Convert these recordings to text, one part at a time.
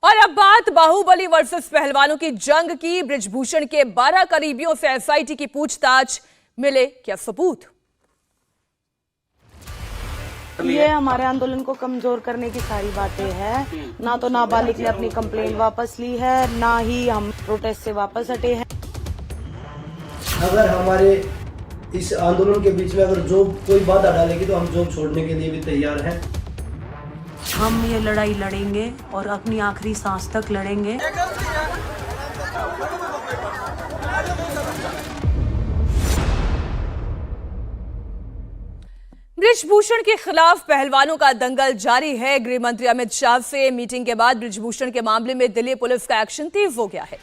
और अब बात बाहुबली वर्सेस पहलवानों की जंग की। बृजभूषण के 12 करीबियों से एसआईटी की पूछताछ, मिले क्या सबूत? ये हमारे आंदोलन को कमजोर करने की सारी बातें हैं। ना तो नाबालिग ने अपनी कंप्लेंट वापस ली है, ना ही हम प्रोटेस्ट से वापस हटे हैं। अगर हमारे इस आंदोलन के बीच में अगर जॉब कोई बाधा डालेगी तो हम जॉब छोड़ने के लिए भी तैयार हैं। हम ये लड़ाई लड़ेंगे और अपनी आखिरी सांस तक लड़ेंगे। बृजभूषण के खिलाफ पहलवानों का दंगल जारी है। गृह मंत्री अमित शाह से मीटिंग के बाद बृजभूषण के मामले में दिल्ली पुलिस का एक्शन तेज हो गया है।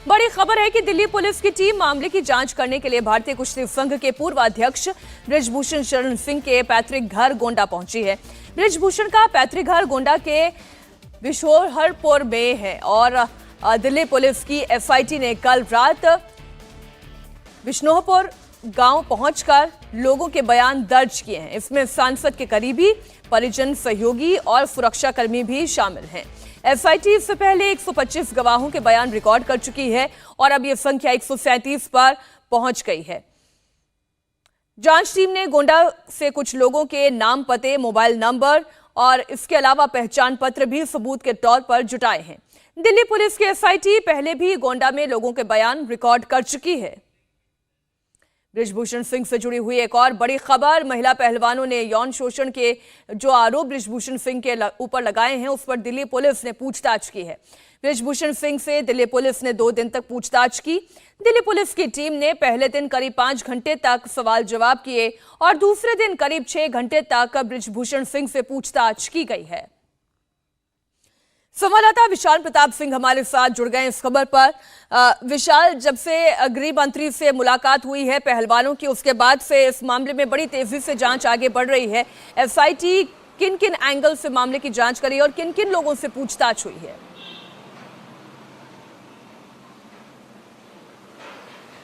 बड़ी खबर है कि दिल्ली पुलिस की टीम मामले की जांच करने के लिए भारतीय कुश्ती संघ के पूर्व अध्यक्ष बृजभूषण शरण सिंह के पैतृक घर गोंडा पहुंची है। बृजभूषण का पैतृक घर गोंडा के विशोहरपुर में है और दिल्ली पुलिस की एसआईटी ने कल रात विष्णुपुर गांव पहुंचकर लोगों के बयान दर्ज किए हैं। इसमें सांसद के करीबी, परिजन, सहयोगी और सुरक्षाकर्मी भी शामिल हैं। एसआईटी इससे पहले 125 गवाहों के बयान रिकॉर्ड कर चुकी है और अब यह संख्या 137 पर पहुंच गई है। जांच टीम ने गोंडा से कुछ लोगों के नाम, पते, मोबाइल नंबर और इसके अलावा पहचान पत्र भी सबूत के तौर पर जुटाए हैं। दिल्ली पुलिस की एसआईटी पहले भी गोंडा में लोगों के बयान रिकॉर्ड कर चुकी है। बृजभूषण सिंह से जुड़ी हुई एक और बड़ी खबर, महिला पहलवानों ने यौन शोषण के जो आरोप बृजभूषण सिंह के ऊपर लगाए हैं उस पर दिल्ली पुलिस ने पूछताछ की है। बृजभूषण सिंह से दिल्ली पुलिस ने 2 दिन तक पूछताछ की। दिल्ली पुलिस की टीम ने पहले दिन करीब 5 घंटे तक सवाल जवाब किए और दूसरे दिन करीब 6 घंटे तक बृजभूषण सिंह से पूछताछ की गई है। संवाददाता विशाल प्रताप सिंह हमारे साथ जुड़ गए इस खबर पर। विशाल, जब से गृह मंत्री से मुलाकात हुई है पहलवानों की, उसके बाद से इस मामले में बड़ी तेजी से जांच आगे बढ़ रही है। एसआईटी किन किन एंगल से मामले की जांच करी और किन किन लोगों से पूछताछ हुई है?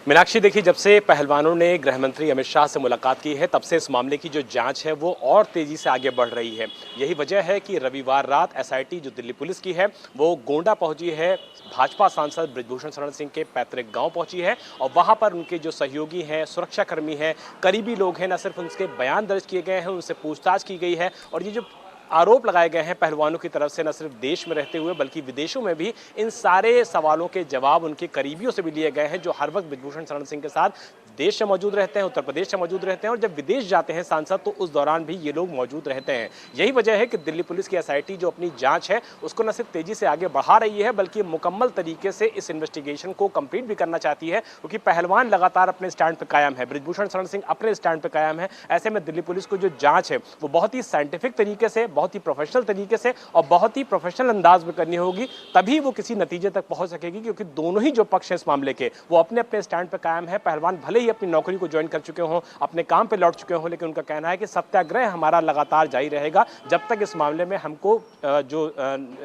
मीनाक्षी, देखिए, जब से पहलवानों ने गृह मंत्री अमित शाह से मुलाकात की है तब से इस मामले की जो जांच है वो और तेजी से आगे बढ़ रही है। यही वजह है कि रविवार रात एसआईटी जो दिल्ली पुलिस की है वो गोंडा पहुंची है। भाजपा सांसद बृजभूषण शरण सिंह के पैतृक गांव पहुंची है और वहां पर उनके जो सहयोगी हैं, सुरक्षाकर्मी हैं, करीबी लोग हैं, न सिर्फ उनके बयान दर्ज किए गए हैं, उनसे पूछताछ की गई है। और ये जो आरोप लगाए गए हैं पहलवानों की तरफ से, न सिर्फ देश में रहते हुए बल्कि विदेशों में भी, इन सारे सवालों के जवाब उनके करीबियों से भी लिए गए हैं जो हर वक्त बृजभूषण शरण सिंह के साथ देश से मौजूद रहते हैं, उत्तर प्रदेश से मौजूद रहते हैं और जब विदेश जाते हैं सांसद तो उस दौरान भी ये लोग मौजूद रहते हैं। यही वजह है कि दिल्ली पुलिस की एसआईटी जो अपनी जांच है उसको न सिर्फ तेजी से आगे बढ़ा रही है बल्कि मुकम्मल तरीके से इस इन्वेस्टिगेशन को कंप्लीट भी करना चाहती है, क्योंकि पहलवान लगातार अपने स्टैंड पर कायम है, बृजभूषण शरण सिंह अपने स्टैंड पर कायम है। ऐसे में दिल्ली पुलिस को जो जांच है वो बहुत ही साइंटिफिक तरीके से, बहुत ही प्रोफेशनल तरीके से और बहुत ही प्रोफेशनल अंदाज में करनी होगी, तभी वो किसी नतीजे तक पहुंच सकेगी। क्योंकि दोनों ही जो पक्ष हैं इस मामले के वो अपने अपने स्टैंड पर कायम है। पहलवान भले ही अपनी नौकरी को ज्वाइन कर चुके हों, अपने काम पे लौट चुके हों, लेकिन उनका कहना है कि सत्याग्रह हमारा लगातार जारी रहेगा जब तक इस मामले में हमको जो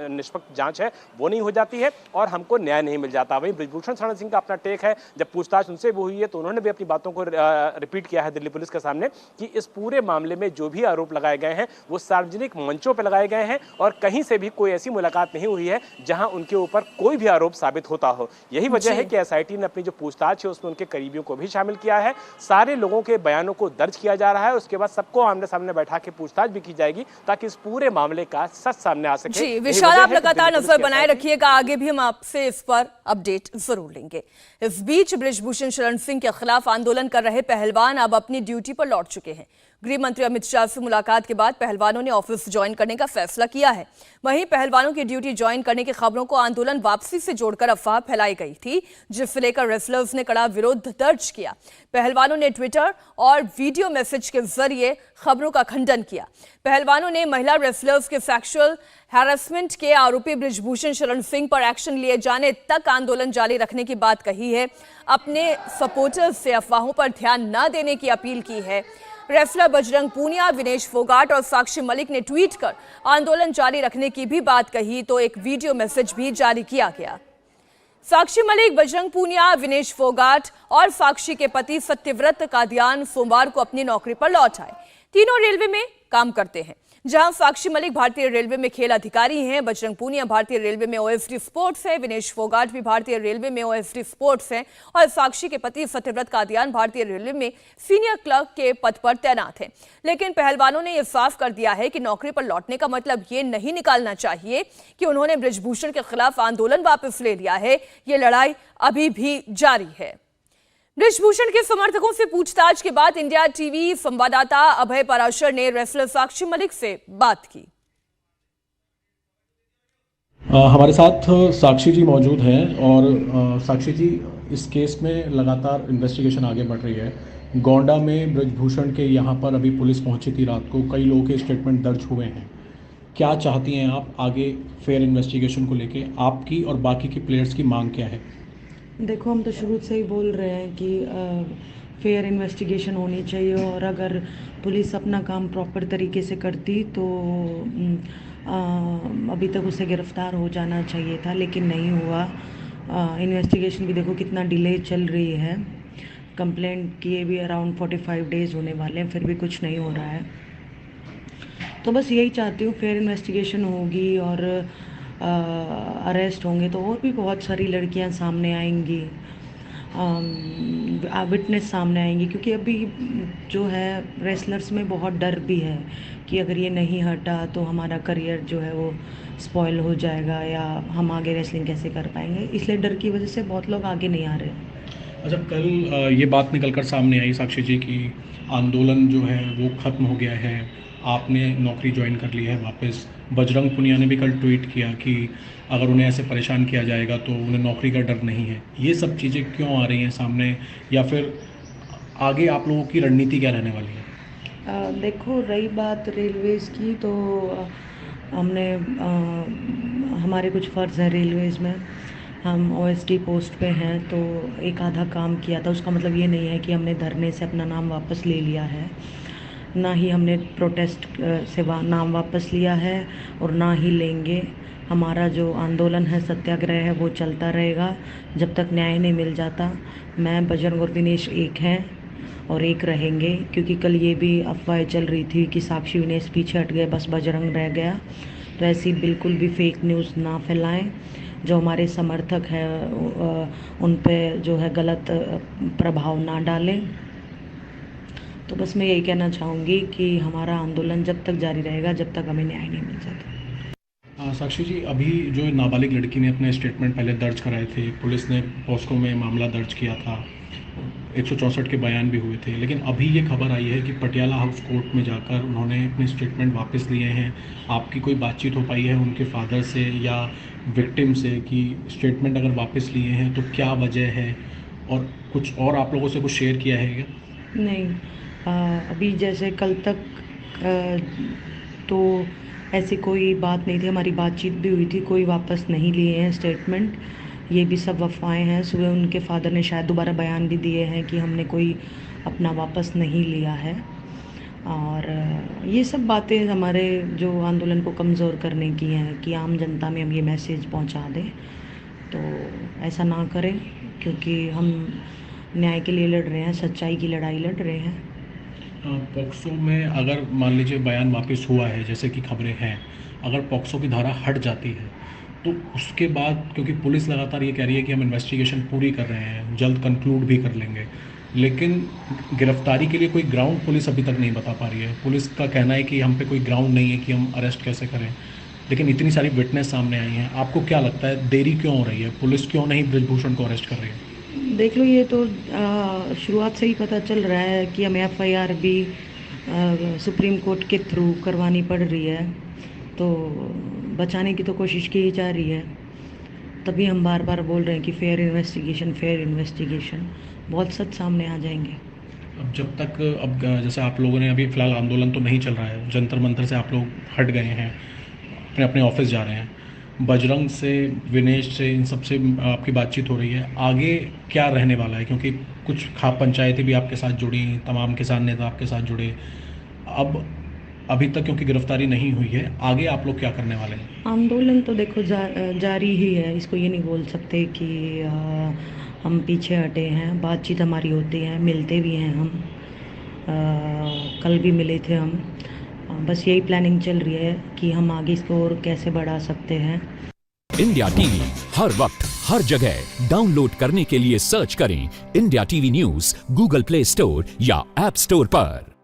निष्पक्ष जांच है वो नहीं हो जाती है और हमको न्याय नहीं मिल जाता। वहीं बृजभूषण शरण सिंह का अपना टेक है, जब पूछताछ उनसे भी हुई है तो उन्होंने भी अपनी बातों को रिपीट किया है दिल्ली पुलिस के सामने कि इस पूरे मामले में जो भी आरोप लगाए गए हैं वो सार्वजनिक मंचों पर लगाए गए हैं और कहीं से भी कोई ऐसी मुलाकात नहीं हुई है जहां उनके ऊपर कोई भी आरोप साबित होता हो। यही वजह है कि एसआईटी ने अपनी जो पूछताछ है उसमें उनके करीबियों को भी शामिल किया है। सारे लोगों के बयानों को दर्ज किया जा रहा है, उसके बाद सबको आमने सामने बैठा के पूछताछ भी की जाएगी ताकि इस पूरे मामले का सच सामने आ सके। जी विशाल, आप लगातार नजर बनाए रखिएगा, आगे भी हम आपसे इस पर अपडेट जरूर लेंगे। इस बीच बृजभूषण शरण सिंह के खिलाफ आंदोलन कर रहे पहलवान अब अपनी ड्यूटी पर लौट चुके हैं। गृह मंत्री अमित शाह से मुलाकात के बाद पहलवानों ने ऑफिस ज्वाइन करने का फैसला किया है। वहीं पहलवानों की ड्यूटी ज्वाइन करने की खबरों को आंदोलन वापसी से जोड़कर अफवाह फैलाई गई थी, जिसे लेकर रेसलर्स ने कड़ा विरोध दर्ज किया। पहलवानों ने ट्विटर और वीडियो मैसेज के जरिए खबरों का खंडन किया। पहलवानों ने महिला रेसलर्स के सेक्सुअल हैरेसमेंट के आरोपी बृजभूषण शरण सिंह पर एक्शन लिए जाने तक आंदोलन जारी रखने की बात कही है। अपने सपोर्टर्स से अफवाहों पर ध्यान न देने की अपील की है। रेसलर बजरंग पूनिया, विनेश फोगाट और साक्षी मलिक ने ट्वीट कर आंदोलन जारी रखने की भी बात कही तो एक वीडियो मैसेज भी जारी किया गया। साक्षी मलिक, बजरंग पूनिया, विनेश फोगाट और साक्षी के पति सत्यव्रत कादियान सोमवार को अपनी नौकरी पर लौट आए। तीनों रेलवे में काम करते हैं। जहां साक्षी मलिक भारतीय रेलवे में खेल अधिकारी हैं, बजरंग पूनिया भारतीय रेलवे में ओएसडी स्पोर्ट्स है, विनेश फोगाट भी भारतीय रेलवे में ओएसडी स्पोर्ट्स हैं और साक्षी के पति सत्यव्रत कादियान भारतीय रेलवे में सीनियर क्लर्क के पद पर तैनात हैं। लेकिन पहलवानों ने यह साफ कर दिया है कि नौकरी पर लौटने का मतलब ये नहीं निकालना चाहिए कि उन्होंने बृजभूषण के खिलाफ आंदोलन वापस ले लिया है। ये लड़ाई अभी भी जारी है। बृजभूषण के समर्थकों से पूछताछ के बाद इंडिया टीवी संवाददाता अभय पराशर ने रेसलर साक्षी मलिक से बात की। हमारे साथ साक्षी जी मौजूद हैं और साक्षी जी, इस केस में लगातार इन्वेस्टिगेशन आगे बढ़ रही है। गोंडा में बृजभूषण के यहाँ पर अभी पुलिस पहुंची थी रात को, कई लोगों के स्टेटमेंट दर्ज हुए हैं। क्या चाहती हैं आप आगे फेयर इन्वेस्टिगेशन को लेके? आपकी और बाकी की प्लेयर्स की मांग क्या है? देखो, हम तो शुरू से ही बोल रहे हैं कि फेयर इन्वेस्टिगेशन होनी चाहिए और अगर पुलिस अपना काम प्रॉपर तरीके से करती तो अभी तक उसे गिरफ्तार हो जाना चाहिए था, लेकिन नहीं हुआ। इन्वेस्टिगेशन भी देखो कितना डिले चल रही है। कंप्लेंट किए भी अराउंड 45 डेज़ होने वाले हैं, फिर भी कुछ नहीं हो रहा है। तो बस यही चाहती हूँ, फेयर इन्वेस्टिगेशन होगी और अरेस्ट होंगे तो और भी बहुत सारी लड़कियां सामने आएंगी, विटनेस सामने आएंगी, क्योंकि अभी जो है रेसलर्स में बहुत डर भी है कि अगर ये नहीं हटा तो हमारा करियर जो है वो स्पॉइल हो जाएगा या हम आगे रेसलिंग कैसे कर पाएंगे। इसलिए डर की वजह से बहुत लोग आगे नहीं आ रहे। अच्छा, कल ये बात निकल कर सामने आई साक्षी जी की आंदोलन जो है वो ख़त्म हो गया है, आपने नौकरी ज्वाइन कर ली है वापस। बजरंग पुनिया ने भी कल ट्वीट किया कि अगर उन्हें ऐसे परेशान किया जाएगा तो उन्हें नौकरी का डर नहीं है। ये सब चीज़ें क्यों आ रही हैं सामने, या फिर आगे आप लोगों की रणनीति क्या रहने वाली है? देखो, रही बात रेलवेज़ की तो हमने हमारे कुछ फ़र्ज़ हैं रेलवेज़ में। हम ओएसडी पोस्ट पे हैं तो एक आधा काम किया था, उसका मतलब ये नहीं है कि हमने धरने से अपना नाम वापस ले लिया है, ना ही हमने प्रोटेस्ट से नाम वापस लिया है और ना ही लेंगे। हमारा जो आंदोलन है, सत्याग्रह है, वो चलता रहेगा जब तक न्याय नहीं मिल जाता। मैं, बजरंग और विनेश एक हैं और एक रहेंगे, क्योंकि कल ये भी अफवाहें चल रही थी कि साक्षी विनेश पीछे हट गए, बस बजरंग रह गया। तो ऐसी बिल्कुल भी फेक न्यूज़ ना फैलाएं। जो हमारे समर्थक हैं उन पे जो है गलत प्रभाव ना डालें। तो बस मैं यही कहना चाहूँगी कि हमारा आंदोलन जब तक जारी रहेगा जब तक हमें न्याय नहीं मिल जाता। साक्षी जी, अभी जो नाबालिग लड़की ने अपने स्टेटमेंट पहले दर्ज कराए थे, पुलिस ने पॉस्को में मामला दर्ज किया था, 164 के बयान भी हुए थे, लेकिन अभी ये खबर आई है कि पटियाला हाउस कोर्ट में जाकर उन्होंने अपने स्टेटमेंट वापस लिए हैं। आपकी कोई बातचीत हो पाई है उनके फादर से या विक्टिम से कि स्टेटमेंट अगर वापस लिए हैं तो क्या वजह है, और कुछ और आप लोगों से कुछ शेयर किया है क्या? नहीं, अभी जैसे कल तक तो ऐसी कोई बात नहीं थी, हमारी बातचीत भी हुई थी, कोई वापस नहीं लिए हैं स्टेटमेंट। ये भी सब अफवाहें हैं। सुबह उनके फादर ने शायद दोबारा बयान भी दिए हैं कि हमने कोई अपना वापस नहीं लिया है। और ये सब बातें हमारे जो आंदोलन को कमज़ोर करने की हैं कि आम जनता में हम ये मैसेज पहुंचा दें। तो ऐसा ना करें, क्योंकि हम न्याय के लिए लड़ रहे हैं, सच्चाई की लड़ाई लड़ रहे हैं। पॉक्सो में अगर मान लीजिए बयान वापस हुआ है, जैसे कि खबरें हैं, अगर पॉक्सो की धारा हट जाती है तो उसके बाद, क्योंकि पुलिस लगातार ये कह रही है कि हम इन्वेस्टिगेशन पूरी कर रहे हैं, जल्द कंक्लूड भी कर लेंगे, लेकिन गिरफ्तारी के लिए कोई ग्राउंड पुलिस अभी तक नहीं बता पा रही है। पुलिस का कहना है कि हम पे कोई ग्राउंड नहीं है कि हम अरेस्ट कैसे करें, लेकिन इतनी सारी विटनेस सामने आई हैं। आपको क्या लगता है, देरी क्यों हो रही है? पुलिस क्यों नहीं बृजभूषण को अरेस्ट कर रही है? देख लो, ये तो शुरुआत से ही पता चल रहा है कि हमें एफआईआर भी सुप्रीम कोर्ट के थ्रू करवानी पड़ रही है, तो बचाने की तो कोशिश की ही जा रही है। तभी हम बार बार बोल रहे हैं कि फेयर इन्वेस्टिगेशन, बहुत सच सामने आ जाएंगे। अब जब तक, अब जैसे आप लोगों ने अभी फ़िलहाल आंदोलन तो नहीं चल रहा है, जंतर मंतर से आप लोग हट गए हैं, अपने अपने ऑफिस जा रहे हैं, बजरंग से, विनेश से, इन सब से आपकी बातचीत हो रही है, आगे क्या रहने वाला है? क्योंकि कुछ खाप पंचायतें भी आपके साथ जुड़ी, तमाम किसान नेता आपके साथ जुड़े। अब अभी तक क्योंकि गिरफ्तारी नहीं हुई है, आगे आप लोग क्या करने वाले हैं? आंदोलन तो देखो जारी ही है, इसको ये नहीं बोल सकते कि हम पीछे हटे हैं। बातचीत हमारी होती है, मिलते भी हैं हम, कल भी मिले थे हम। बस यही प्लानिंग चल रही है कि हम आगे इसको और कैसे बढ़ा सकते हैं। इंडिया टीवी हर वक्त हर जगह डाउनलोड करने के लिए सर्च करें India TV news Google play store या ऐप स्टोर पर।